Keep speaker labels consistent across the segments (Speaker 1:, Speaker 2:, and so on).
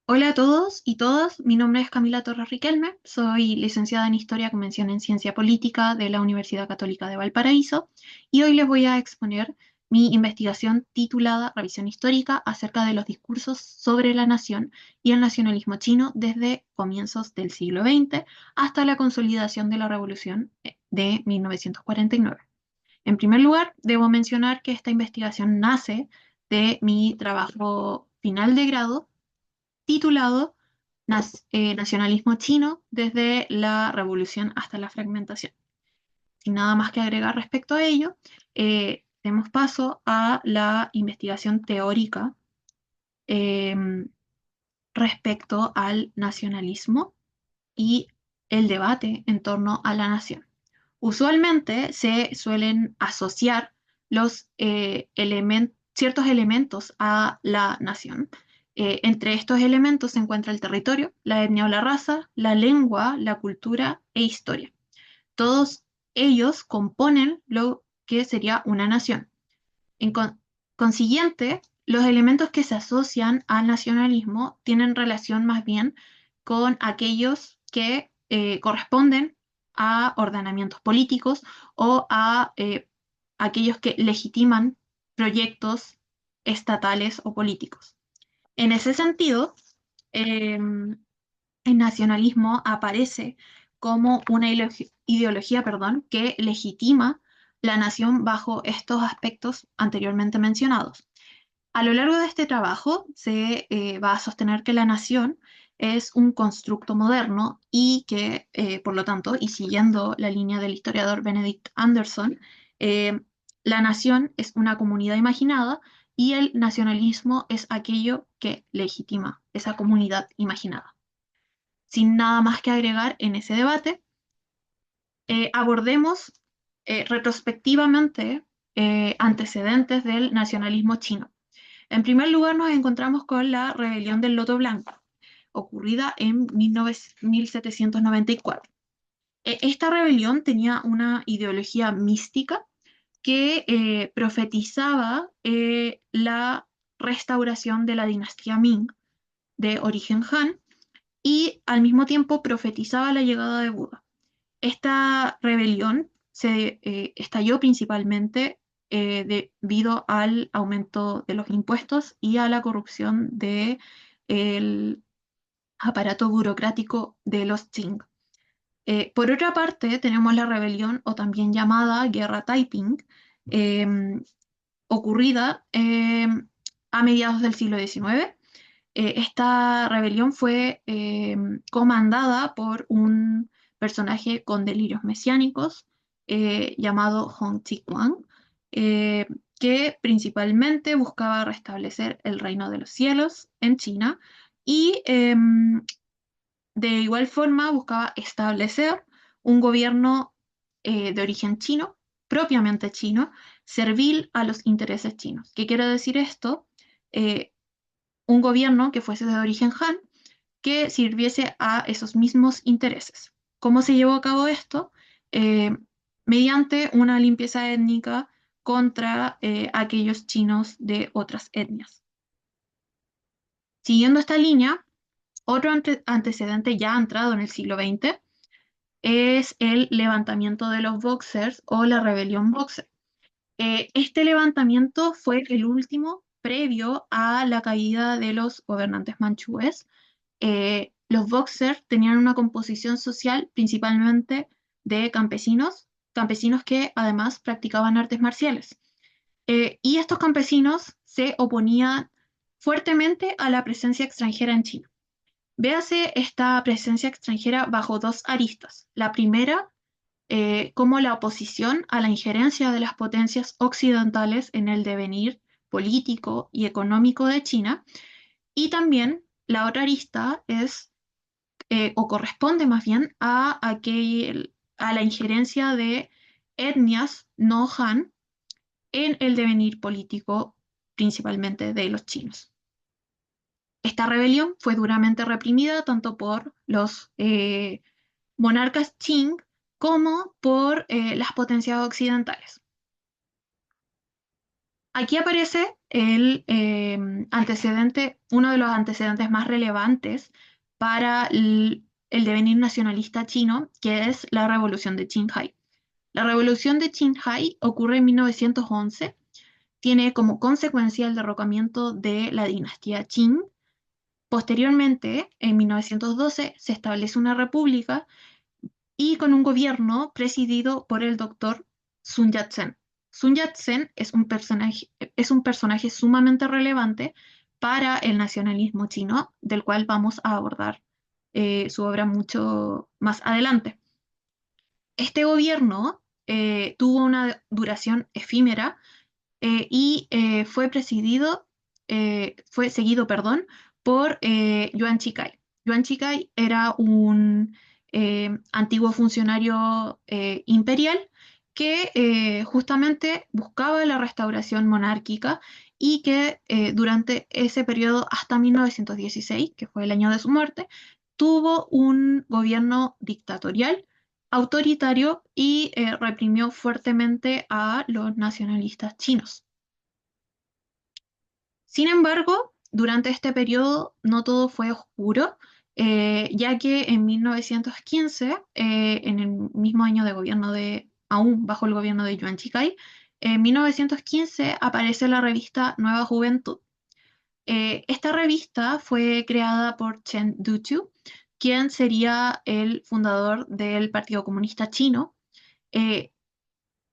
Speaker 1: Hola a todos y todas, mi nombre es Camila Torres Riquelme, soy licenciada en Historia con mención en Ciencia Política de la Universidad Católica de Valparaíso y hoy les voy a exponer mi investigación titulada Revisión Histórica acerca de los discursos sobre la nación y el nacionalismo chino desde comienzos del siglo XX hasta la consolidación de la Revolución de 1949. En primer lugar, debo mencionar que esta investigación nace de mi trabajo final de grado titulado Nacionalismo chino desde la revolución hasta la fragmentación. Sin nada más que agregar respecto a ello, demos paso a la investigación teórica eh, respecto al nacionalismo y el debate en torno a la nación. Usualmente se suelen asociar ciertos elementos a la nación. Entre estos elementos se encuentra el territorio, la etnia o la raza, la lengua, la cultura e historia. Todos ellos componen lo que sería una nación. En consiguiente, los elementos que se asocian al nacionalismo tienen relación más bien con aquellos que corresponden a ordenamientos políticos o a aquellos que legitiman proyectos estatales o políticos. En ese sentido, el nacionalismo aparece como una ideología, perdón, que legitima la nación bajo estos aspectos anteriormente mencionados. A lo largo de este trabajo se va a sostener que la nación es un constructo moderno y que, por lo tanto, y siguiendo la línea del historiador Benedict Anderson, eh, la nación es una comunidad imaginada y el nacionalismo es aquello que legitima esa comunidad imaginada. Sin nada más que agregar en ese debate, abordemos retrospectivamente antecedentes del nacionalismo chino. En primer lugar, nos encontramos con la rebelión del Loto Blanco, ocurrida en 1794. Esta rebelión tenía una ideología mística que profetizaba la restauración de la dinastía Ming de origen Han y al mismo tiempo profetizaba la llegada de Buda. Esta rebelión se estalló principalmente debido al aumento de los impuestos y a la corrupción del aparato burocrático de los Qing. Por otra parte, tenemos la rebelión, o también llamada Guerra Taiping, eh, ocurrida a mediados del siglo XIX. Esta rebelión fue comandada por un personaje con delirios mesiánicos llamado Hong Zhiquan, eh, que principalmente buscaba restablecer el reino de los cielos en China y de igual forma buscaba establecer un gobierno de origen chino, propiamente chino, servil a los intereses chinos. ¿Qué quiere decir esto? Eh, un gobierno que fuese de origen Han, que sirviese a esos mismos intereses. ¿Cómo se llevó a cabo esto? Eh, Mediante una limpieza étnica contra aquellos chinos de otras etnias. Siguiendo esta línea, otro antecedente ya entrado en el siglo XX es el levantamiento de los Boxers o la rebelión Boxer. Este levantamiento fue el último previo a la caída de los gobernantes manchúes. Los Boxers tenían una composición social principalmente de campesinos, campesinos que además practicaban artes marciales. Y estos campesinos se oponían fuertemente a la presencia extranjera en China. Véase esta presencia extranjera bajo dos aristas. La primera, como la oposición a la injerencia de las potencias occidentales en el devenir político y económico de China. Y también la otra arista es, o corresponde más bien, a la injerencia de etnias no Han en el devenir político principalmente de los chinos. Esta rebelión fue duramente reprimida tanto por los monarcas Qing como por las potencias occidentales. Aquí aparece uno de los antecedentes más relevantes para el devenir nacionalista chino, que es la Revolución de Qinghai. La Revolución de Qinghai ocurre en 1911, tiene como consecuencia el derrocamiento de la dinastía Qing. Posteriormente, en 1912, se establece una república y con un gobierno presidido por el doctor Sun Yat-sen. Sun Yat-sen es un personaje sumamente relevante para el nacionalismo chino, del cual vamos a abordar su obra mucho más adelante. Este gobierno tuvo una duración efímera fue seguido, perdón, por Yuan Shikai. Yuan Shikai era un antiguo funcionario imperial que justamente buscaba la restauración monárquica y que durante ese periodo hasta 1916, que fue el año de su muerte, tuvo un gobierno dictatorial autoritario y reprimió fuertemente a los nacionalistas chinos. Sin embargo, durante este periodo no todo fue oscuro, ya que en 1915, en el mismo año de gobierno aún bajo el gobierno de Yuan Shikai, en 1915 aparece la revista Nueva Juventud. Esta revista fue creada por Chen Duqiu, quien sería el fundador del Partido Comunista Chino. Eh,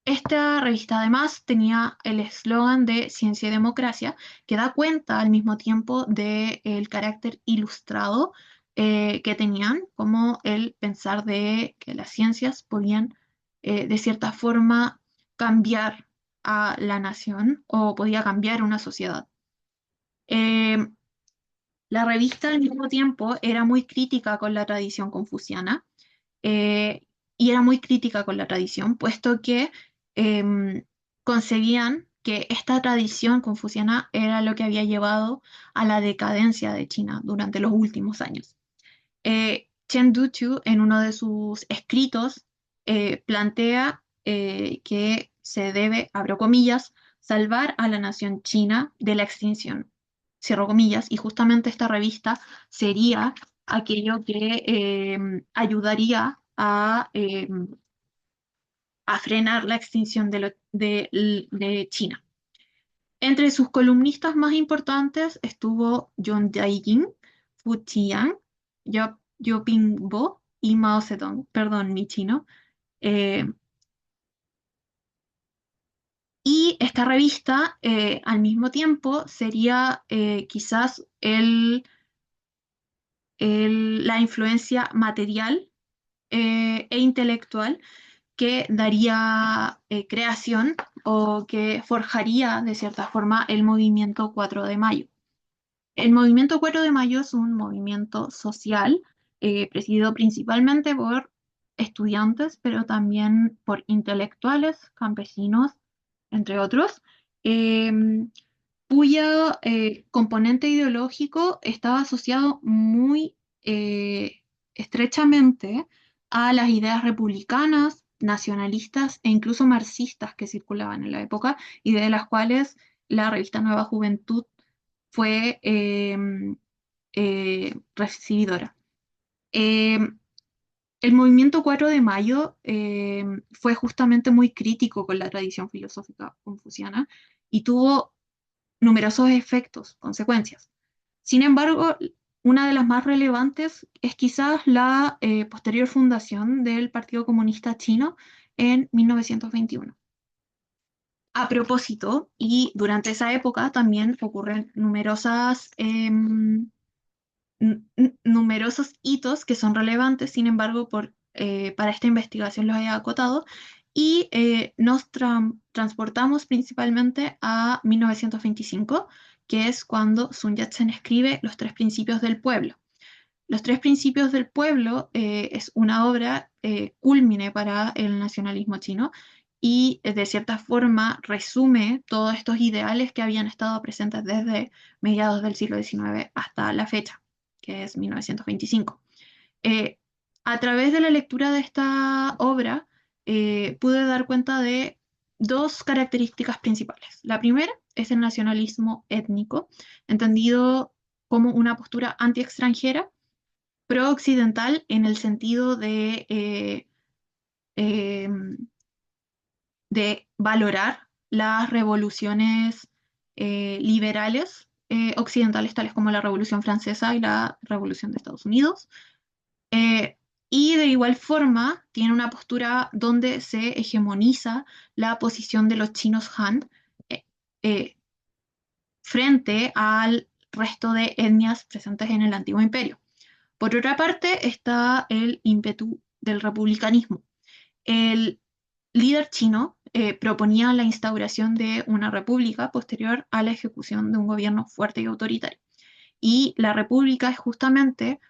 Speaker 1: Esta revista además tenía el eslogan de Ciencia y Democracia, que da cuenta al mismo tiempo del carácter ilustrado que tenían, como el pensar de que las ciencias podían de cierta forma cambiar a la nación o podía cambiar una sociedad. Eh, la revista al mismo tiempo era muy crítica con la tradición confuciana eh, y era muy crítica con la tradición, puesto que em, concebían que esta tradición confuciana era lo que había llevado a la decadencia de China durante los últimos años. Chen Duqiu, en uno de sus escritos, plantea que se debe, abro comillas, salvar a la nación china de la extinción, cierro comillas, y justamente esta revista sería aquello que ayudaría a frenar la extinción de China. Entre sus columnistas más importantes estuvo John Daijin, Fu Tian, Yo Pingbo y Mao Zedong, perdón mi chino. Eh, y esta revista, al mismo tiempo, sería quizás la influencia material e intelectual que daría creación o que forjaría de cierta forma el movimiento 4 de mayo. El movimiento 4 de mayo es un movimiento social presidido principalmente por estudiantes, pero también por intelectuales, campesinos, entre otros, eh, cuyo componente ideológico estaba asociado muy estrechamente a las ideas republicanas, nacionalistas e incluso marxistas que circulaban en la época y de las cuales la revista Nueva Juventud fue recibidora. Eh, el movimiento 4 de mayo fue justamente muy crítico con la tradición filosófica confuciana y tuvo numerosos efectos, consecuencias. Sin embargo, una de las más relevantes es quizás la posterior fundación del Partido Comunista Chino en 1921. A propósito, y durante esa época también ocurren numerosos hitos que son relevantes, sin embargo, para esta investigación los he acotado y nos transportamos principalmente a 1925, que es cuando Sun Yat-sen escribe Los Tres Principios del Pueblo. Los Tres Principios del Pueblo es una obra cúlmine para el nacionalismo chino y de cierta forma resume todos estos ideales que habían estado presentes desde mediados del siglo XIX hasta la fecha, que es 1925. Eh, a través de la lectura de esta obra pude dar cuenta de dos características principales. La primera es el nacionalismo étnico, entendido como una postura anti-extranjera, pro-occidental en el sentido eh, de valorar las revoluciones liberales occidentales, tales como la Revolución Francesa y la Revolución de Estados Unidos. Eh, y de igual forma tiene una postura donde se hegemoniza la posición de los chinos Han eh, eh, frente al resto de etnias presentes en el antiguo imperio. Por otra parte está el ímpetu del republicanismo. El líder chino proponía la instauración de una república posterior a la ejecución de un gobierno fuerte y autoritario. Y la república es justamente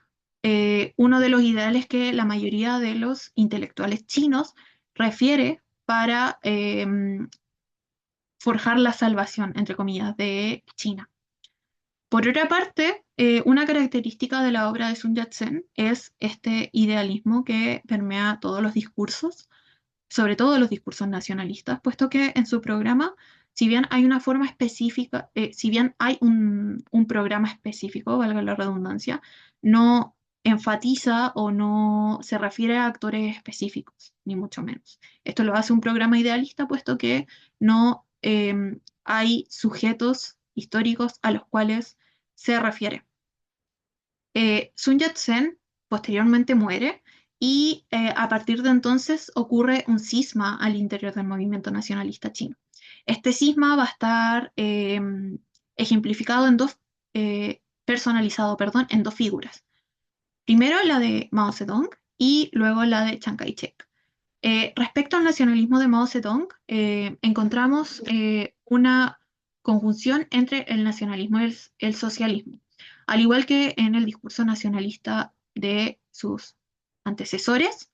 Speaker 1: uno de los ideales que la mayoría de los intelectuales chinos refiere para forjar la salvación, entre comillas, de China. Por otra parte, una característica de la obra de Sun Yat-sen es este idealismo que permea todos los discursos, sobre todo los discursos nacionalistas, puesto que en su programa, si bien hay una forma específica, si bien hay un programa específico, valga la redundancia, no enfatiza o no se refiere a actores específicos, ni mucho menos. Esto lo hace un programa idealista, puesto que no hay sujetos históricos a los cuales se refiere. Sun Yat-sen posteriormente muere y a partir de entonces ocurre un cisma al interior del movimiento nacionalista chino. Este cisma va a estar ejemplificado personalizado, perdón, en dos figuras. Primero la de Mao Zedong y luego la de Chiang Kai-shek. Respecto al nacionalismo de Mao Zedong, encontramos una conjunción entre el nacionalismo y el socialismo. Al igual que en el discurso nacionalista de sus antecesores,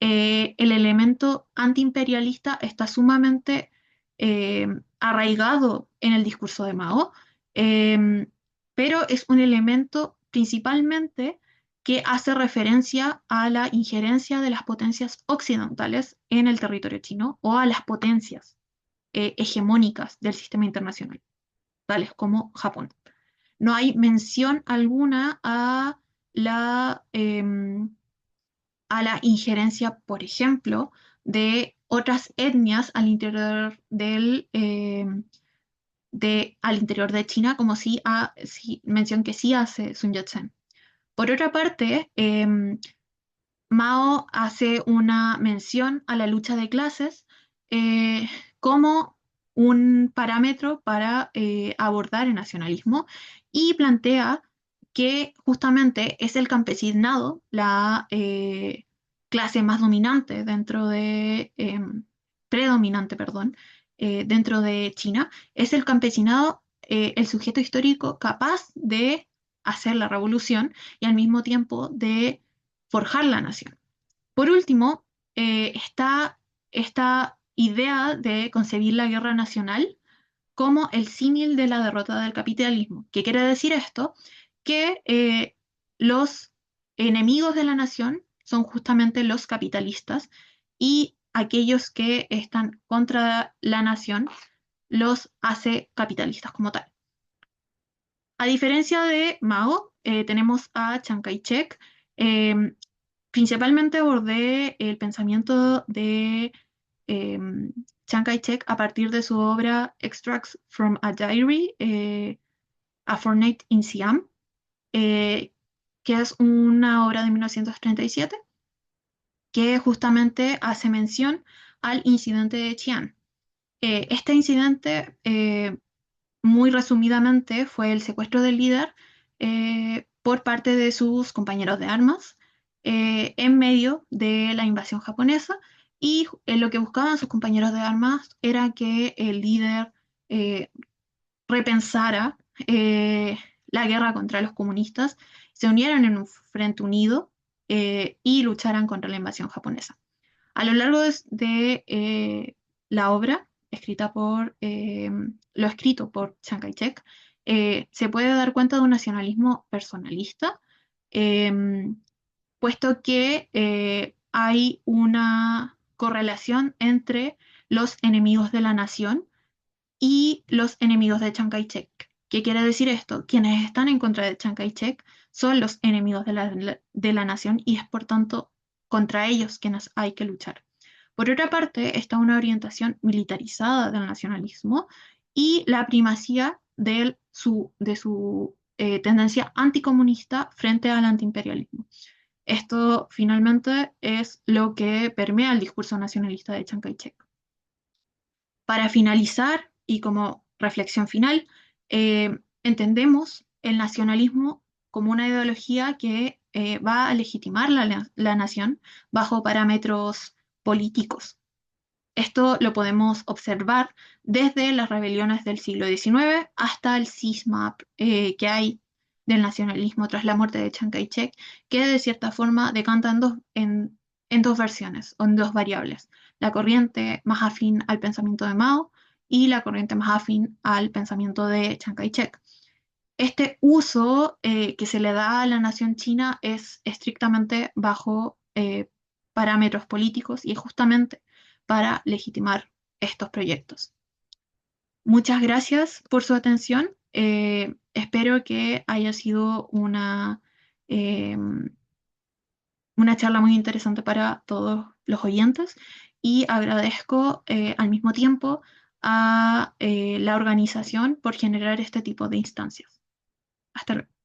Speaker 1: el elemento antiimperialista está sumamente eh, arraigado en el discurso de Mao, eh, pero es un elemento principalmente que hace referencia a la injerencia de las potencias occidentales en el territorio chino o a las potencias hegemónicas del sistema internacional, tales como Japón. No hay mención alguna a la injerencia, por ejemplo, de otras etnias al interior al interior de China, como mención que sí hace Sun Yat-sen. Por otra parte, Mao hace una mención a la lucha de clases como un parámetro para abordar el nacionalismo y plantea que justamente es el campesinado la clase más dominante predominante, perdón, dentro de China. Es el campesinado el sujeto histórico capaz de hacer la revolución y al mismo tiempo de forjar la nación. Por último, está esta idea de concebir la guerra nacional como el símil de la derrota del capitalismo. ¿Qué quiere decir esto? Que los enemigos de la nación son justamente los capitalistas y aquellos que están contra la nación los hace capitalistas como tal. A diferencia de Mao, tenemos a Chiang Kai-shek. eh, Principalmente abordé el pensamiento de eh, Chiang Kai-shek a partir de su obra Extracts from a Diary, A Fortnight in Siam, eh, que es una obra de 1937 que justamente hace mención al incidente de Xi'an. Este incidente, muy resumidamente, fue el secuestro del líder por parte de sus compañeros de armas en medio de la invasión japonesa y lo que buscaban sus compañeros de armas era que el líder eh, repensara la guerra contra los comunistas, se unieran en un frente unido y lucharan contra la invasión japonesa. A lo largo de la obra, lo escrito por Chiang Kai-shek, se puede dar cuenta de un nacionalismo personalista, eh, puesto que hay una correlación entre los enemigos de la nación y los enemigos de Chiang Kai-shek. ¿Qué quiere decir esto? Quienes están en contra de Chiang Kai-shek son los enemigos de la nación y es por tanto contra ellos quienes hay que luchar. Por otra parte, está una orientación militarizada del nacionalismo y la primacía de su tendencia anticomunista frente al antiimperialismo. Esto finalmente es lo que permea el discurso nacionalista de Chiang Kai-shek. Para finalizar y como reflexión final, entendemos el nacionalismo como una ideología que va a legitimar la nación bajo parámetros políticos. Esto lo podemos observar desde las rebeliones del siglo XIX hasta el cisma que hay del nacionalismo tras la muerte de Chiang Kai-shek, que de cierta forma decanta en dos versiones o en dos variables: la corriente más afín al pensamiento de Mao y la corriente más afín al pensamiento de Chiang Kai-shek. Este uso que se le da a la nación china es estrictamente bajo parámetros políticos y es justamente para legitimar estos proyectos. Muchas gracias por su atención. Espero que haya sido eh, una charla muy interesante para todos los oyentes y agradezco al mismo tiempo a la organización por generar este tipo de instancias. Hasta luego.